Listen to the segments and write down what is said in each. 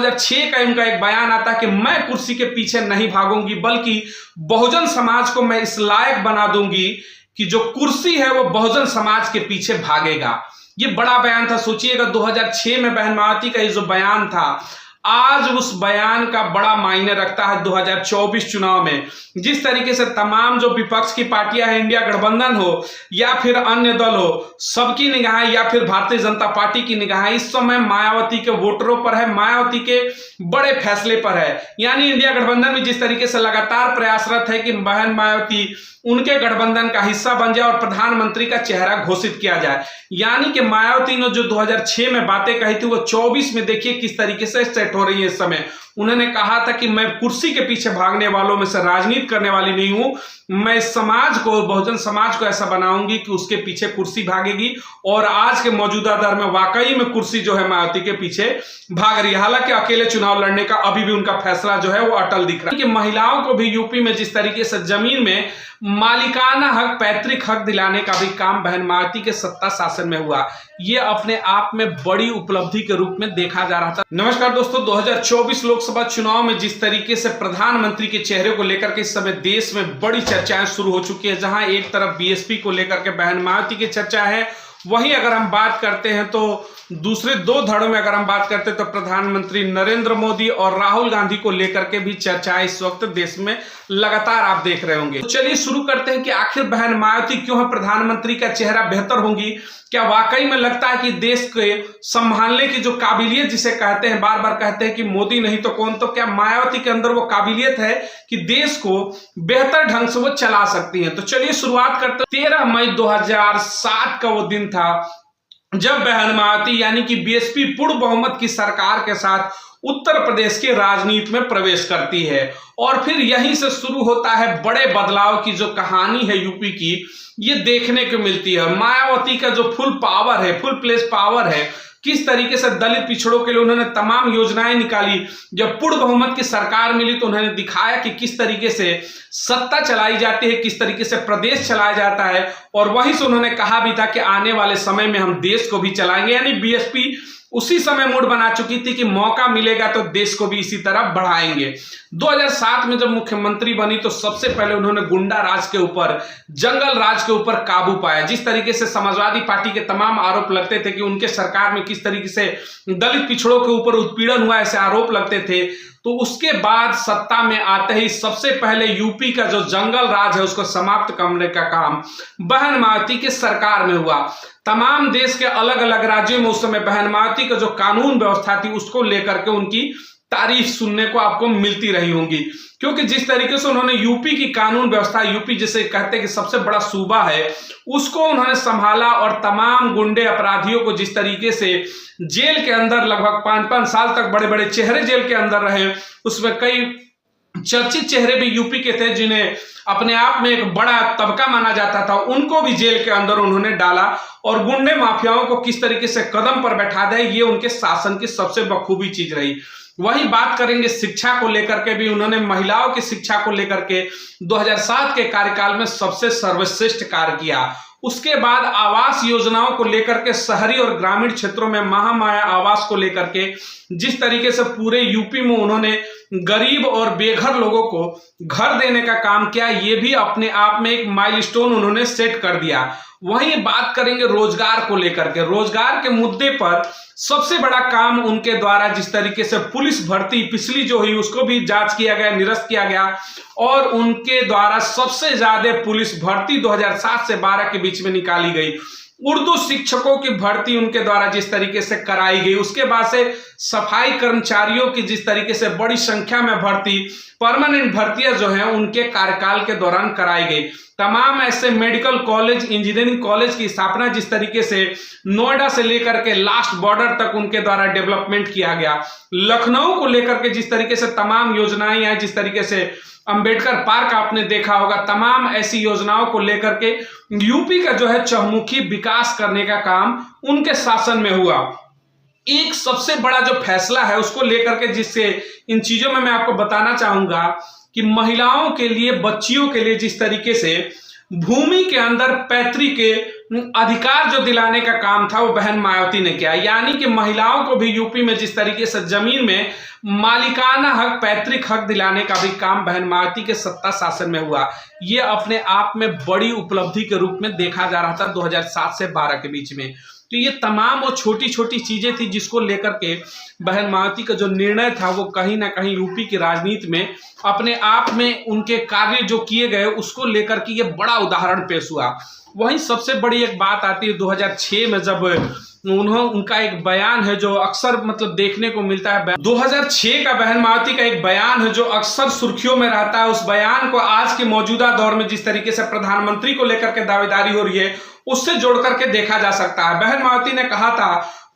2006 का इनका एक बयान आता है कि मैं कुर्सी के पीछे नहीं भागूंगी, बल्कि बहुजन समाज को मैं इस लायक बना दूंगी कि जो कुर्सी है वो बहुजन समाज के पीछे भागेगा। ये बड़ा बयान था। सोचिएगा 2006 में बहन मायावती का ये जो बयान था, आज उस बयान का बड़ा मायने रखता है 2024 चुनाव में। जिस तरीके से तमाम जो विपक्ष की पार्टियां हैं, इंडिया गठबंधन हो या फिर अन्य दल हो, सबकी निगाहें या फिर भारतीय जनता पार्टी की निगाहें इस समय मायावती के वोटरों पर है, मायावती के बड़े फैसले पर है। यानी इंडिया गठबंधन में जिस तरीके से लगातार प्रयासरत है कि बहन मायावती उनके गठबंधन का हिस्सा बन जाए और प्रधानमंत्री का चेहरा घोषित किया जाए। यानी कि मायावती ने जो 2006 में बातें कही थी वो 24 में देखिए किस तरीके से सेट हो रही है। इस समय उन्होंने कहा था कि मैं कुर्सी के पीछे भागने वालों में से राजनीति करने वाली नहीं हूं, मैं समाज को, बहुजन समाज को ऐसा बनाऊंगी कि उसके पीछे कुर्सी भागेगी। और आज के मौजूदा दौर में वाकई में कुर्सी जो है मायावती के पीछे भाग रही है। हालांकि अकेले चुनाव लड़ने का अभी भी उनका फैसला जो है वो अटल दिख रहा है। कि महिलाओं को भी यूपी में जिस तरीके से जमीन में मालिकाना हक, पैतृक हक दिलाने का भी काम बहन मायावती के सत्ता शासन में हुआ, ये अपने आप में बड़ी उपलब्धि के रूप में देखा जा रहा था। नमस्कार दोस्तों, 2024 लोकसभा चुनाव में जिस तरीके से प्रधानमंत्री के चेहरे को लेकर के इस समय देश में बड़ी चर्चाएं शुरू हो चुकी है, जहां एक तरफ बीएसपी को लेकर के बहन मायावती की चर्चा है, वहीं अगर हम बात करते हैं तो दूसरे दो धड़ों में अगर हम बात करते हैं तो प्रधानमंत्री नरेंद्र मोदी और राहुल गांधी को लेकर के भी चर्चाएं इस वक्त देश में लगातार आप देख रहे होंगे। तो चलिए शुरू करते हैं कि आखिर बहन मायावती क्यों है प्रधानमंत्री का चेहरा बेहतर होंगी। क्या वाकई में लगता है कि देश के संभालने की जो काबिलियत जिसे कहते हैं, बार बार कहते हैं कि मोदी नहीं तो कौन, तो क्या मायावती के अंदर वो काबिलियत है कि देश को बेहतर ढंग से वो चला सकती है। तो चलिए शुरुआत करते हैं। 13 मई 2007 का वो दिन था जब बहन मायावती यानी कि बीएसपी पूर्ण बहुमत की सरकार के साथ उत्तर प्रदेश की राजनीति में प्रवेश करती है। और फिर यहीं से शुरू होता है बड़े बदलाव की जो कहानी है यूपी की, ये देखने को मिलती है। मायावती का जो फुल पावर है, फुल प्लेस पावर है, किस तरीके से दलित पिछड़ों के लिए उन्होंने तमाम योजनाएं निकाली। जब पूर्ण बहुमत की सरकार मिली तो उन्होंने दिखाया कि किस तरीके से सत्ता चलाई जाती है, किस तरीके से प्रदेश चलाया जाता है। और वहीं से उन्होंने कहा भी था कि आने वाले समय में हम देश को भी चलाएंगे। यानी बीएसपी उसी समय मूड बना चुकी थी कि मौका मिलेगा तो देश को भी इसी तरह बढ़ाएंगे। 2007 में जब मुख्यमंत्री बनी तो सबसे पहले उन्होंने गुंडा राज के ऊपर, जंगल राज के ऊपर काबू पाया। जिस तरीके से समाजवादी पार्टी के तमाम आरोप लगते थे कि उनके सरकार में किस तरीके से दलित पिछड़ों के ऊपर उत्पीड़न हुआ, ऐसे आरोप लगते थे, तो उसके बाद सत्ता में आते ही सबसे पहले यूपी का जो जंगल राज है उसको समाप्त करने का काम बहन मायावती की सरकार में हुआ। तमाम देश के अलग अलग राज्यों में उस समय बहन मायावती का जो कानून व्यवस्था थी उसको लेकर के उनकी तारीफ सुनने को आपको मिलती रही होंगी। क्योंकि जिस तरीके से उन्होंने यूपी की कानून व्यवस्था, यूपी जिसे कहते हैं कि सबसे बड़ा सूबा है, उसको उन्होंने संभाला और तमाम गुंडे अपराधियों को जिस तरीके से जेल के अंदर लगभग 5-5 साल तक बड़े बड़े चेहरे जेल के अंदर रहे, उसमें कई चर्चित चेहरे भी यूपी के थे जिन्हें अपने आप में एक बड़ा तबका माना जाता था, उनको भी जेल के अंदर उन्होंने डाला। और गुंडे माफियाओं को किस तरीके से कदम पर बैठा दे, ये उनके शासन की सबसे बखूबी चीज रही। वही बात करेंगे शिक्षा को लेकर के भी, उन्होंने महिलाओं की शिक्षा को लेकर के 2007 के कार्यकाल में सबसे सर्वश्रेष्ठ कार्य किया। उसके बाद आवास योजनाओं को लेकर के शहरी और ग्रामीण क्षेत्रों में महामाया आवास को लेकर के जिस तरीके से पूरे यूपी में उन्होंने गरीब और बेघर लोगों को घर देने का काम किया, ये भी अपने आप में एक माइलस्टोन उन्होंने सेट कर दिया। वहीं बात करेंगे रोजगार को लेकर के, रोजगार के मुद्दे पर सबसे बड़ा काम उनके द्वारा जिस तरीके से पुलिस भर्ती पिछली जो हुई उसको भी जांच किया गया, निरस्त किया गया। और उनके द्वारा सबसे ज्यादा पुलिस भर्ती 2007 से 12 के बीच में निकाली गई। उर्दू शिक्षकों की भर्ती उनके द्वारा जिस तरीके से कराई गई, उसके बाद से सफाई कर्मचारियों की जिस तरीके से बड़ी संख्या में भर्ती, परमानेंट भर्तियां जो है उनके कार्यकाल के दौरान कराई गई। तमाम ऐसे मेडिकल कॉलेज, इंजीनियरिंग कॉलेज की स्थापना जिस तरीके से नोएडा से लेकर के लास्ट बॉर्डर तक उनके द्वारा डेवलपमेंट किया गया। लखनऊ को लेकर के जिस तरीके से तमाम योजनाएं हैं, जिस तरीके से अंबेडकर पार्क आपने देखा होगा, तमाम ऐसी योजनाओं को लेकर के यूपी का जो है चहुमुखी विकास करने का काम उनके शासन में हुआ। एक सबसे बड़ा जो फैसला है उसको लेकर के, जिससे इन चीजों में मैं आपको बताना चाहूंगा कि महिलाओं के लिए, बच्चियों के लिए जिस तरीके से भूमि के अंदर पैतृक अधिकार जो दिलाने का काम था वो बहन मायावती ने किया। यानी कि महिलाओं को भी यूपी में जिस तरीके से जमीन में मालिकाना हक, पैतृक हक दिलाने का भी काम बहन मायावती के सत्ता शासन में हुआ। ये अपने आप में बड़ी उपलब्धि के रूप में देखा जा रहा था 2007 से 12 के बीच में। तो ये तमाम वो छोटी छोटी चीजें थी जिसको लेकर के बहन मायावती का जो निर्णय था वो कहीं ना कहीं यूपी की राजनीति में अपने आप में उनके कार्य जो किए गए उसको लेकर के ये बड़ा उदाहरण पेश हुआ। वहीं सबसे बड़ी एक बात आती है 2006 में, जब उनका एक बयान है जो अक्सर मतलब देखने को मिलता है। 2006 का बहन मायावती का एक बयान है जो अक्सर सुर्खियों में रहता है। उस बयान को आज के मौजूदा दौर में जिस तरीके से प्रधानमंत्री को लेकर के दावेदारी हो रही है उससे जोड़ करके देखा जा सकता है। बहन मायावती ने कहा था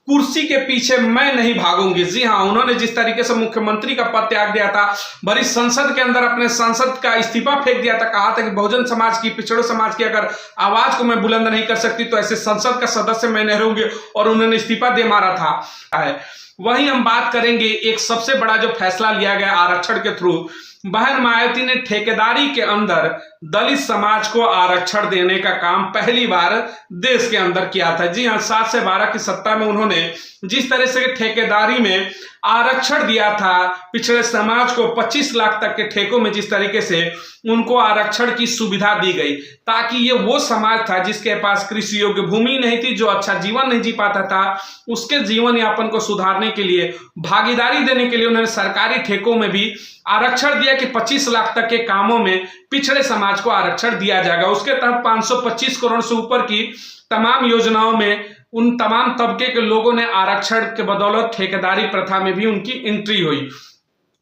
कुर्सी के पीछे मैं नहीं भागूंगी। जी हाँ, उन्होंने जिस तरीके से मुख्यमंत्री का पद त्याग दिया था, भरी संसद के अंदर अपने सांसद का इस्तीफा फेंक दिया था, कहा था कि बहुजन समाज की, पिछड़े समाज की अगर आवाज को मैं बुलंद नहीं कर सकती तो ऐसे संसद का सदस्य मैं नहीं रहूंगी, और उन्होंने इस्तीफा दे मारा था। वहीं हम बात करेंगे एक सबसे बड़ा जो फैसला लिया गया आरक्षण के थ्रू, बहन मायावती ने ठेकेदारी के अंदर दलित समाज को आरक्षण देने का काम पहली बार देश के अंदर किया था। जी हाँ, 7 से 12 की सत्ता में उन्होंने जिस तरह से ठेकेदारी में आरक्षण दिया था, पिछड़े समाज को 25 लाख तक के ठेकों में जिस तरीके से उनको आरक्षण की सुविधा दी गई, ताकि ये वो समाज था जिसके पास कृषि योग्य भूमि नहीं थी, जो अच्छा जीवन नहीं जी पाता था, उसके जीवन यापन को सुधारने के लिए, भागीदारी देने के लिए उन्होंने सरकारी ठेकों में भी आरक्षण दिया कि 25 लाख तक के कामों में पिछड़े समाज को आरक्षण दिया जाएगा। उसके तहत 525 करोड़ से ऊपर की तमाम योजनाओं में उन तमाम तबके के लोगों ने आरक्षण के बदौलत ठेकेदारी प्रथा में भी उनकी एंट्री हुई।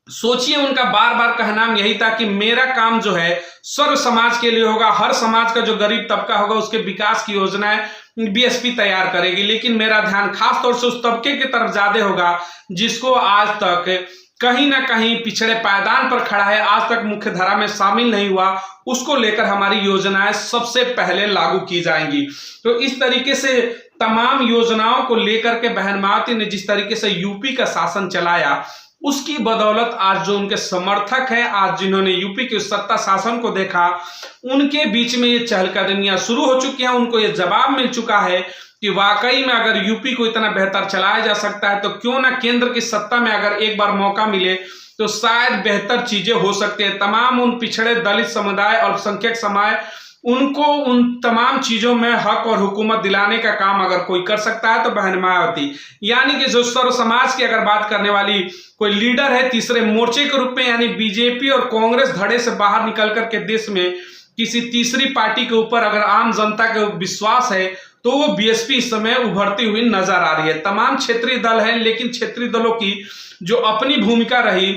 सोचिए, उनका बार बार कहना यही था कि मेरा काम जो है सर्व समाज के लिए होगा, हर समाज का जो गरीब तबका होगा उसके विकास की योजनाएं बीएसपी तैयार करेगी, लेकिन मेरा ध्यान खास तौर से उस तबके की तरफ ज्यादा होगा जिसको आज तक कहीं ना कहीं पिछड़े पायदान पर खड़ा है, आज तक मुख्य धारा में शामिल नहीं हुआ, उसको लेकर हमारी योजनाएं सबसे पहले लागू की जाएंगी। तो इस तरीके से तमाम योजनाओं को लेकर के बहन मायावती ने जिस तरीके से यूपी का शासन चलाया, उसकी बदौलत आज जो उनके समर्थक है, आज जिन्होंने यूपी के सत्ता शासन को देखा, उनके बीच में ये चहलकदमियां शुरू हो चुकी हैं। उनको ये जवाब मिल चुका है कि वाकई में अगर यूपी को इतना बेहतर चलाया जा सकता है तो क्यों ना केंद्र की सत्ता में अगर एक बार मौका मिले तो शायद बेहतर चीजें हो सकती है। तमाम उन पिछड़े दलित समुदाय, अल्पसंख्यक समाज, उनको उन तमाम चीजों में हक और हुकूमत दिलाने का काम अगर कोई कर सकता है तो बहन मायावती, यानी कि जो सर्व समाज की अगर बात करने वाली कोई लीडर है तीसरे मोर्चे के रूप में, यानी बीजेपी और कांग्रेस धड़े से बाहर निकल करके देश में किसी तीसरी पार्टी के ऊपर अगर आम जनता का विश्वास है तो वो बीएसपी इस समय उभरती हुई नजर आ रही है। तमाम क्षेत्रीय दल हैं, लेकिन क्षेत्रीय दलों की जो अपनी भूमिका रही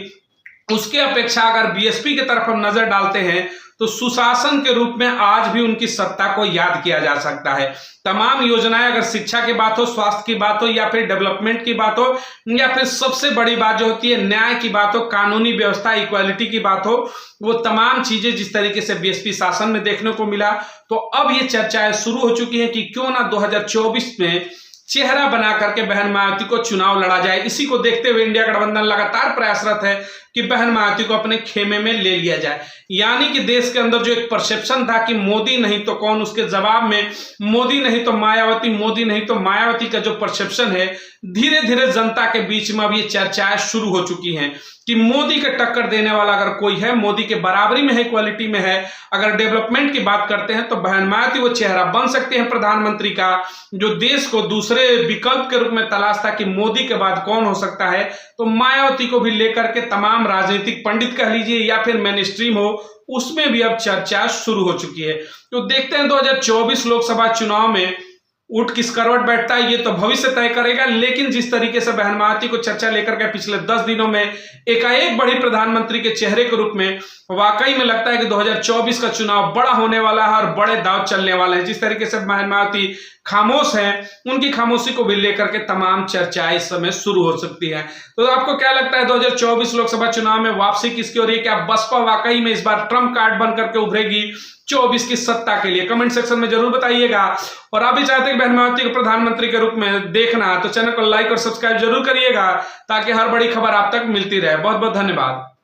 उसके अपेक्षा अगर बीएसपी की तरफ हम नजर डालते हैं तो सुशासन के रूप में आज भी उनकी सत्ता को याद किया जा सकता है। तमाम योजनाएं, अगर शिक्षा की बात हो, स्वास्थ्य की बात हो, या फिर डेवलपमेंट की बात हो, या फिर सबसे बड़ी बात जो होती है न्याय की बात हो, कानूनी व्यवस्था, इक्वालिटी की बात हो, वो तमाम चीजें जिस तरीके से बीएसपी शासन में देखने को मिला, तो अब ये चर्चाएं शुरू हो चुकी हैं कि क्यों ना 2024 में चेहरा बना करके बहन मायावती को चुनाव लड़ा जाए। इसी को देखते हुए इंडिया गठबंधन लगातार प्रयासरत है कि बहन मायावती को अपने खेमे में ले लिया जाए। यानी कि देश के अंदर जो एक परसेप्शन था कि मोदी नहीं तो कौन, उसके जवाब में मोदी नहीं तो मायावती, मोदी नहीं तो मायावती का जो परसेप्शन है, धीरे धीरे जनता के बीच में अब ये चर्चाएं शुरू हो चुकी हैं कि मोदी के टक्कर देने वाला अगर कोई है, मोदी के बराबरी में है, क्वालिटी में है, अगर डेवलपमेंट की बात करते हैं तो बहन मायावती वो चेहरा बन सकते हैं प्रधानमंत्री का, जो देश को दूसरे विकल्प के रूप में तलाश था कि मोदी के बाद कौन हो सकता है। तो मायावती को भी लेकर के तमाम राजनीतिक पंडित कह लीजिए या फिर मेन स्ट्रीम हो, उसमें भी अब चर्चा शुरू हो चुकी है। तो देखते हैं 2024 लोकसभा चुनाव में उठ किस करवट बैठता है, ये तो भविष्य तय करेगा। लेकिन जिस तरीके से बहन मायावती को चर्चा लेकर के पिछले 10 दिनों में एकाएक बढ़ी प्रधानमंत्री के चेहरे के रूप में, वाकई में लगता है कि 2024 का चुनाव बड़ा होने वाला है और बड़े दांव चलने वाले हैं। जिस तरीके से बहन मायावती खामोश हैं, उनकी खामोशी को भी लेकर के तमाम चर्चाएं इस समय शुरू हो सकती है। तो आपको क्या लगता है 2024 लोकसभा चुनाव में वापसी किसकी हो रही है? क्या बसपा वाकई में इस बार ट्रम्प कार्ड बन करके उभरेगी 24 की सत्ता के लिए? कमेंट सेक्शन में जरूर बताइएगा। और आप भी चाहते हैं बहन मायावती को प्रधानमंत्री के रूप में देखना तो चैनल को लाइक और सब्सक्राइब जरूर करिएगा ताकि हर बड़ी खबर आप तक मिलती रहे। बहुत बहुत धन्यवाद।